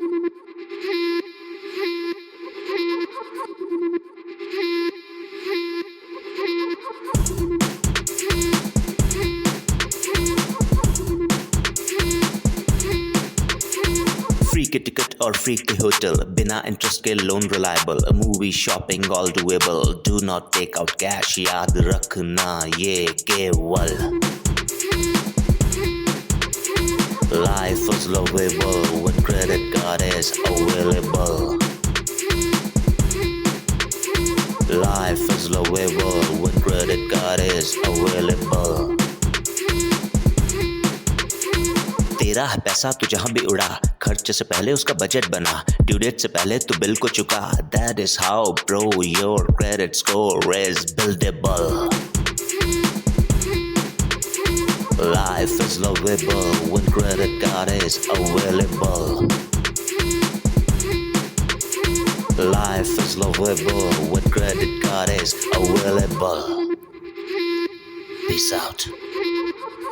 Free के ticket और free के होटल, बिना इंटरेस्ट के loan reliable, movie shopping all doable, do not take out cash, याद रखना ये केवल. Life is lovable when credit card is available. Life is lovable when credit card is available. तेरा है पैसा तू जहां भी उड़ा, खर्च से पहले उसका बजट बना, ड्यू डेट से पहले तू बिल को चुका. That is how bro your credit score is buildable. Life is lovable when credit card is available. Life is lovable when credit card is available. Peace out.